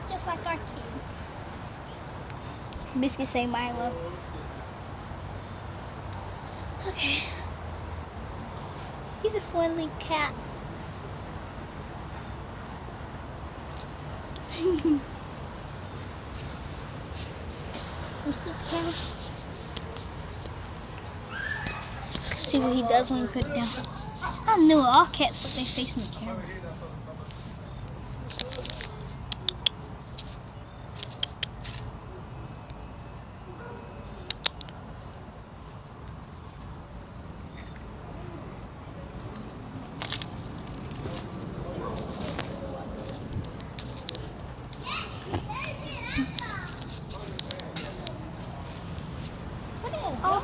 Just like our kids. Biscuit say Milo. Okay. He's a friendly cat. See what he does when we put it down. I knew it. All cats put their face in the camera. Oh,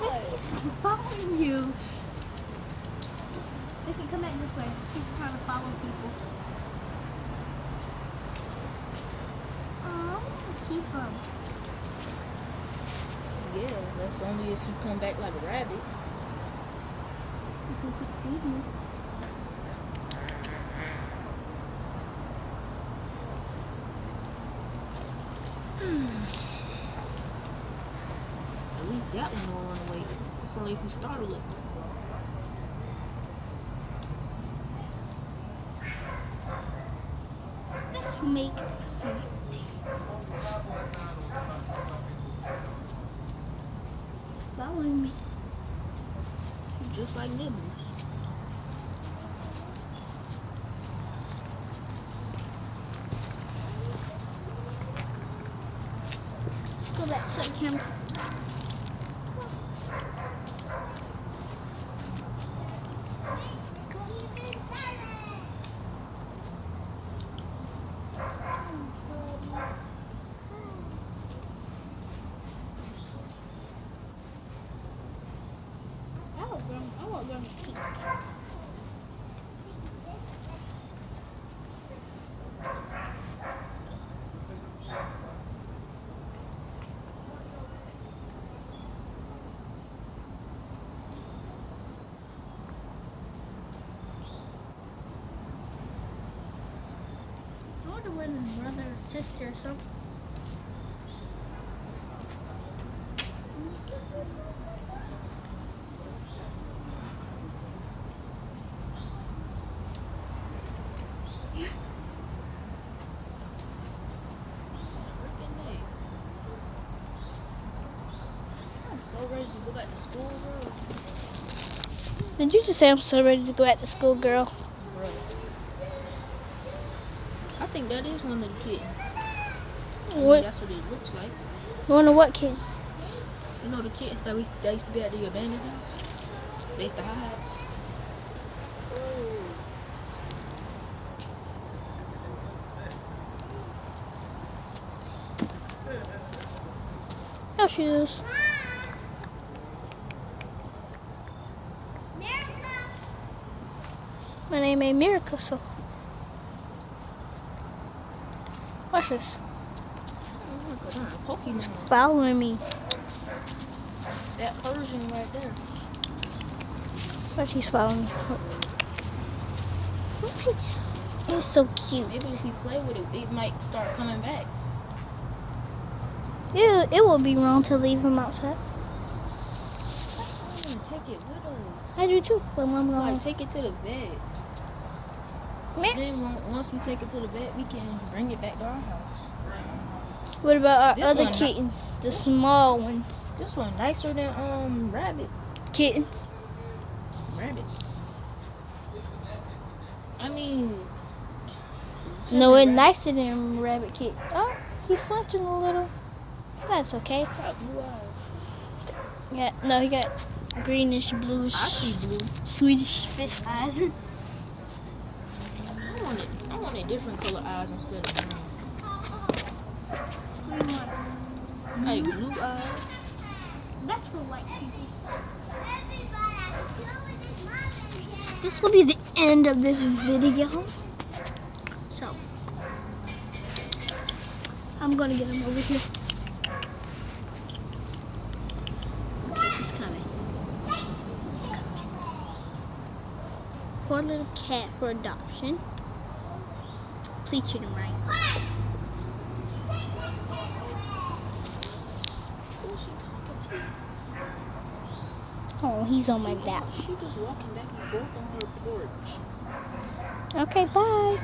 he's following you. They can come back this way. He's trying to follow people. Oh, I want to keep him. Yeah, that's only if you come back like a rabbit. If you could feed me. At least that one won't run away. It's only if you startle it. Let's make food. Following me. Just like Nibbles. Let's go back to the camera. I want them to keep. I wonder when his brother or sister or something. Ready to go back to school, girl? Did you just say I'm so ready to go back to school, girl? Bro. I think that is one of the kittens. What? That's what it looks like. One of what kids? You know the kittens that used to be at the abandoned house? They used to hide. No shoes. My name ain't Miracle, so watch this. He's following me. That Persian right there. Watch, he's following me. He's so cute. Maybe if we play with it, it might start coming back. Ew, it would be wrong to leave him outside. Take it with us. I do too, but Mom Like, gonna take it to the bed. Then once we take it to the bed, we can bring it back to our house. What about our This other one, kittens? The small ones. This one nicer than rabbit. Kittens. Rabbit. I mean. No, it's nicer than rabbit kitten. Oh, he's flinching a little. That's okay. Got blue eyes. Yeah, no, he got greenish, bluish, I see blue. Swedish fish eyes. I wanted different color eyes instead of green. Like blue eyes. That's for white people. this will be the end of this video. So, I'm gonna get him over here. Okay, he's coming. He's coming. Poor little cat for adoption. Please treat him right. Who's she talking to? Oh, he's on my lap. She just walking back and forth on her porch. Okay, bye.